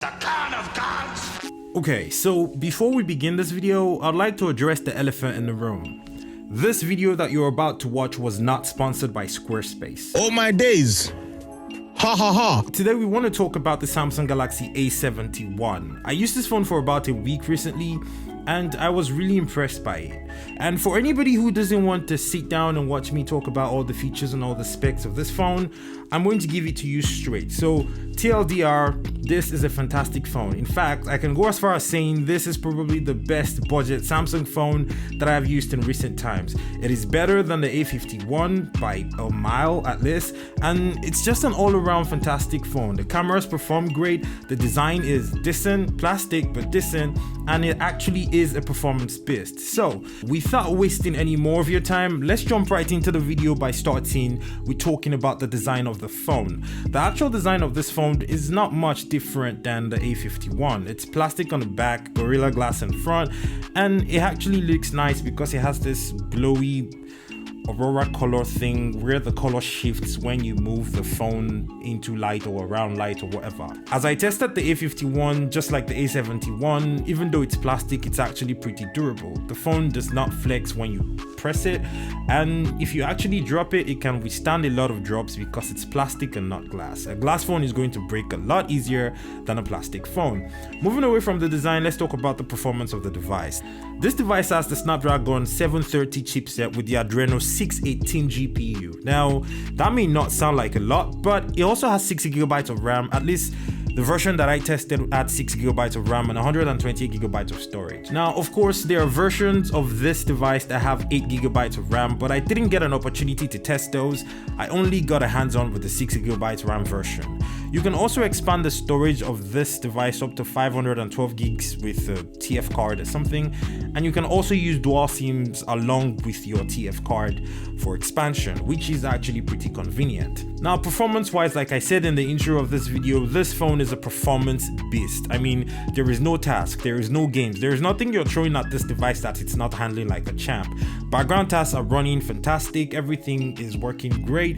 The Khan of Gods! Okay, so before we begin this video, I'd like to address the elephant in the room. This video that you're about to watch was not sponsored by Squarespace. Oh my days! Ha ha ha! Today we want to talk about the Samsung Galaxy A71. I used this phone for about a week recently and I was really impressed by it. And for anybody who doesn't want to sit down and watch me talk about all the features and all the specs of this phone, I'm going to give it to you straight. So TLDR, this is a fantastic phone. In fact, I can go as far as saying this is probably the best budget Samsung phone that I've used in recent times. It is better than the A51 by a mile at least, and it's just an all-around fantastic phone. The cameras perform great, the design is decent, plastic but decent, and it actually is a performance beast. So without wasting any more of your time, let's jump right into the video by starting with talking about the design of the phone. The actual design of this phone is not much different than the A51. It's plastic on the back, Gorilla Glass in front, and it actually looks nice because it has this glowy aurora color thing where the color shifts when you move the phone into light or around light or whatever. As I tested the A51, just like the A71, even though it's plastic, it's actually pretty durable. The phone does not flex when you press it, and if you actually drop it, it can withstand a lot of drops because it's plastic and not glass. A glass phone is going to break a lot easier than a plastic phone. Moving away from the design, let's talk about the performance of the device. This device has the Snapdragon 730 chipset with the Adreno 618 GPU. Now, that may not sound like a lot, but it also has 60GB of RAM, at least the version that I tested had 6GB of RAM and 128GB of storage. Now, of course, there are versions of this device that have 8GB of RAM, but I didn't get an opportunity to test those. I only got a hands-on with the 6GB RAM version. You can also expand the storage of this device up to 512 gigs with a TF card or something, and you can also use dual SIMs along with your TF card for expansion, which is actually pretty convenient. Now, performance-wise, like I said in the intro of this video, this phone is a performance beast. I mean, there is no task, there is no games, there is nothing you're throwing at this device that it's not handling like a champ. Background tasks are running fantastic, everything is working great.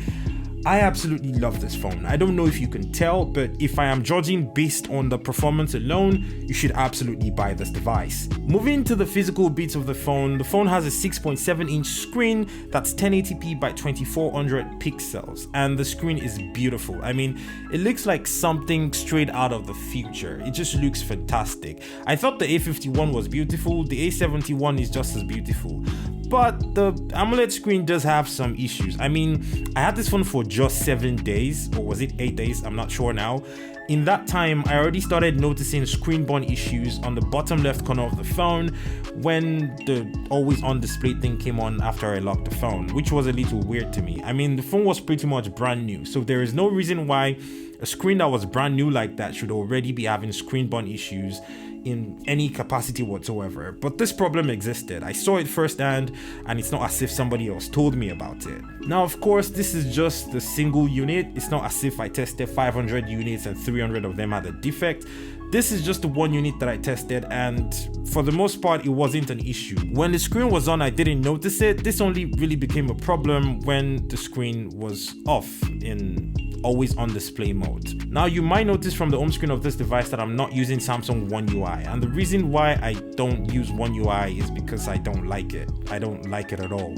I absolutely love this phone. I don't know if you can tell, but if I am judging based on the performance alone, you should absolutely buy this device. Moving to the physical bits of the phone has a 6.7-inch screen that's 1080p by 2400 pixels, and the screen is beautiful. I mean, it looks like something straight out of the future. It just looks fantastic. I thought the A51 was beautiful, the A71 is just as beautiful. But the AMOLED screen does have some issues. I mean, I had this phone for just 7 days, or was it 8 days? I'm not sure now. In that time, I already started noticing screen-borne issues on the bottom left corner of the phone when the always on display thing came on after I locked the phone, which was a little weird to me. I mean, the phone was pretty much brand new, so there is no reason why a screen that was brand new like that should already be having screen-borne issues in any capacity whatsoever. But this problem existed. I saw it firsthand, and it's not as if somebody else told me about it. Now, of course, this is just the single unit. It's not as if I tested 500 units and 300 of them had a defect. This is just the one unit that I tested, and for the most part, it wasn't an issue. When the screen was on, I didn't notice it. This only really became a problem when the screen was off in always on display mode. Now, you might notice from the home screen of this device that I'm not using Samsung One UI, and the reason why I don't use One UI is because I don't like it. I don't like it at all.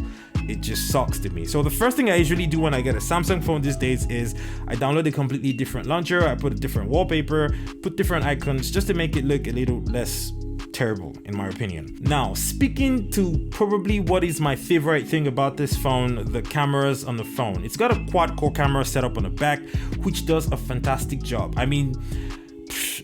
It just sucks to me. So the first thing I usually do when I get a Samsung phone these days is I download a completely different launcher, I put a different wallpaper, put different icons just to make it look a little less terrible, in my opinion. Now, speaking to probably what is my favorite thing about this phone, the cameras on the phone. It's got a quad-core camera set up on the back, which does a fantastic job. I mean,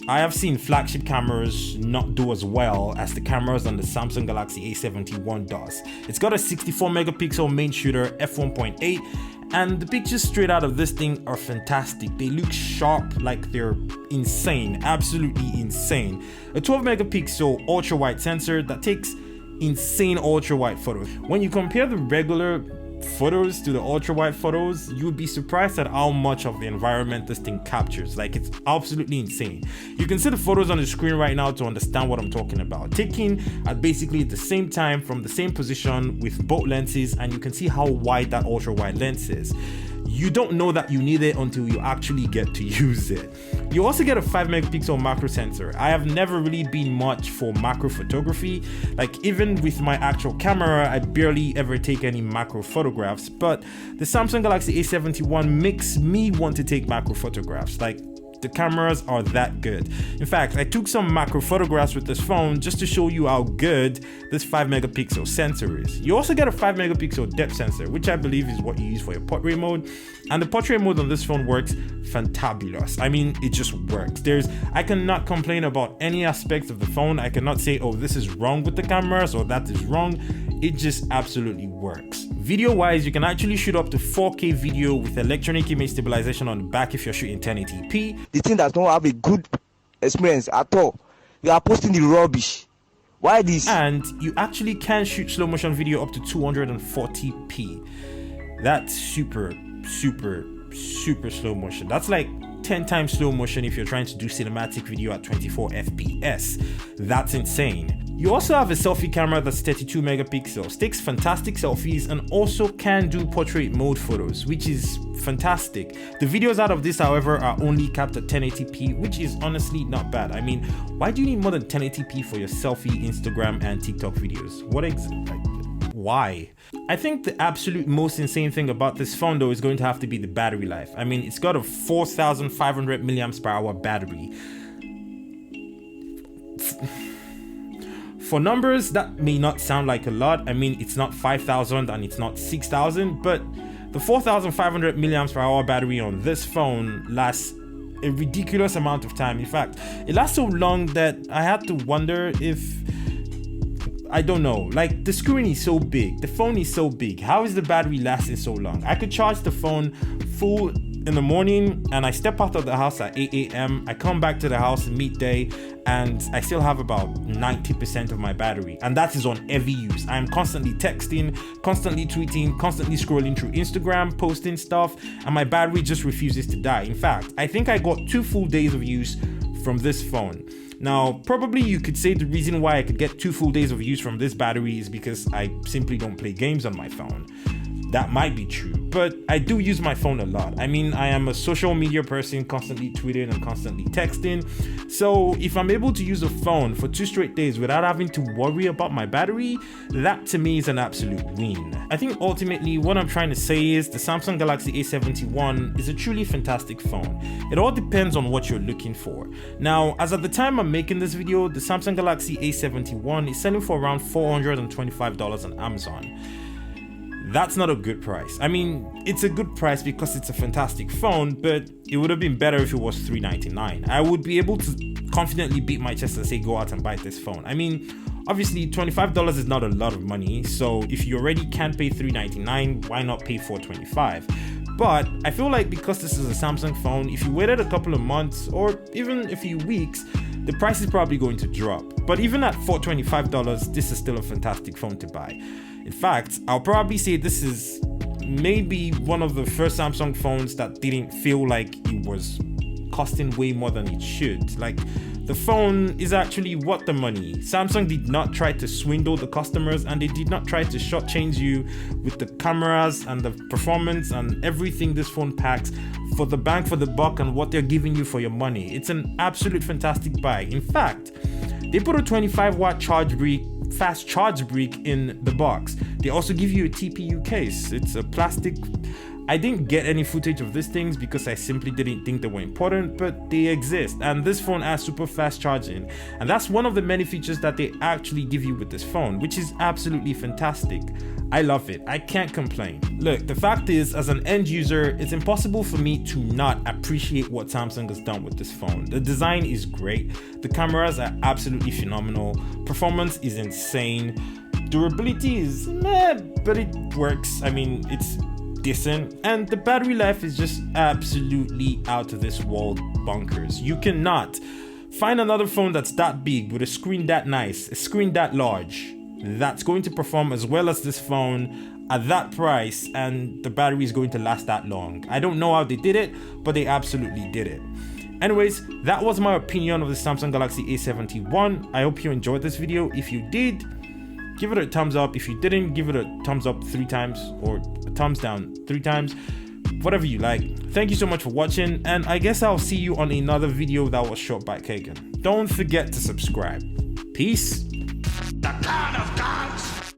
I have seen flagship cameras not do as well as the cameras on the Samsung Galaxy A71 does. It's got a 64 megapixel main shooter f1.8, and the pictures straight out of this thing are fantastic. They look sharp, like they're insane, absolutely insane. A 12 megapixel ultra wide sensor that takes insane ultra wide photos. When you compare the regular photos to the ultra wide photos, you would be surprised at how much of the environment this thing captures. Like, it's absolutely insane. You can see the photos on the screen right now to understand what I'm talking about. Taken at basically the same time from the same position with both lenses, and you can see how wide that ultra wide lens is. you don't know that you need it until you actually get to use it. You also get a 5 megapixel macro sensor. I have never really been much for macro photography. Like, even with my actual camera, I barely ever take any macro photographs, but the Samsung Galaxy A71 makes me want to take macro photographs. Like, the cameras are that good. In fact, I took some macro photographs with this phone just to show you how good this 5 megapixel sensor is. You also get a 5 megapixel depth sensor, which I believe is what you use for your portrait mode. And the portrait mode on this phone works fantabulous. I mean, it just works. I cannot complain about any aspects of the phone. I cannot say, oh, this is wrong with the cameras or that is wrong. It just absolutely works. Video wise, you can actually shoot up to 4K video with electronic image stabilization on the back if you're shooting 1080p. The thing does not have a good experience at all. You are posting the rubbish. Why this? And you actually can shoot slow motion video up to 240p. That's super slow motion. That's like 10 times slow motion if you're trying to do cinematic video at 24 FPS. That's insane. You also have a selfie camera that's 32 megapixels, takes fantastic selfies, and also can do portrait mode photos, which is fantastic. The videos out of this, however, are only capped at 1080p, which is honestly not bad. I mean, why do you need more than 1080p for your selfie, Instagram, and TikTok videos? Why? I think the absolute most insane thing about this phone though is going to have to be the battery life. I mean, it's got a 4,500 milliamps per hour battery. For numbers, that may not sound like a lot. I mean, it's not 5,000 and it's not 6,000, but the 4,500 milliamps per hour battery on this phone lasts a ridiculous amount of time. In fact, it lasts so long that I had to wonder if, I don't know, like the screen is so big, the phone is so big, how is the battery lasting so long? I could charge the phone full in the morning and I step out of the house at 8 a.m. I come back to the house in midday and I still have about 90% of my battery, and that is on heavy use. I'm constantly texting, constantly tweeting, constantly scrolling through Instagram, posting stuff, and my battery just refuses to die. In fact, I think I got 2 full days of use from this phone. Now, probably you could say the reason why I could get 2 full days of use from this battery is because I simply don't play games on my phone. That might be true, but I do use my phone a lot. I mean, I am a social media person, constantly tweeting and constantly texting. So if I'm able to use a phone for 2 straight days without having to worry about my battery, that to me is an absolute win. I think ultimately what I'm trying to say is the Samsung Galaxy A71 is a truly fantastic phone. It all depends on what you're looking for. Now, as at the time I'm making this video, the Samsung Galaxy A71 is selling for around $425 on Amazon. That's not a good price. I mean, it's a good price because it's a fantastic phone, but it would have been better if it was $399. I would be able to confidently beat my chest and say, go out and buy this phone. I mean, obviously $25 is not a lot of money, so if you already can't pay $399, why not pay $425? But I feel like because this is a Samsung phone, if you waited a couple of months or even a few weeks, the price is probably going to drop. But even at $425, this is still a fantastic phone to buy. In fact, I'll probably say this is maybe one of the first Samsung phones that didn't feel like it was costing way more than it should. Like, the phone is actually worth the money. Samsung did not try to swindle the customers, and they did not try to shortchange you with the cameras and the performance and everything this phone packs for the bang for the buck and what they're giving you for your money. It's an absolute fantastic buy. In fact, they put a 25-watt fast charge brick in the box. They also give you a TPU case. It's a plastic. I didn't get any footage of these things because I simply didn't think they were important, but they exist, and this phone has super fast charging, and that's one of the many features that they actually give you with this phone, which is absolutely fantastic. I love it. I can't complain. Look, the fact is, as an end user, it's impossible for me to not appreciate what Samsung has done with this phone. The design is great, the cameras are absolutely phenomenal, performance is insane, durability is meh, but it works. I mean, it's decent, and the battery life is just absolutely out of this world bonkers. You cannot find another phone that's that big, with a screen that nice, a screen that large, that's going to perform as well as this phone at that price, and the battery is going to last that long. I don't know how they did it, but they absolutely did it. Anyways, that was my opinion of the Samsung Galaxy A71. I hope you enjoyed this video. If you did, give it a thumbs up. If you didn't, give it a thumbs up 3 times or a thumbs down 3 times. whatever you like. Thank you so much for watching, and I guess I'll see you on another video that was shot by Kagan. Don't forget to subscribe. Peace. The kind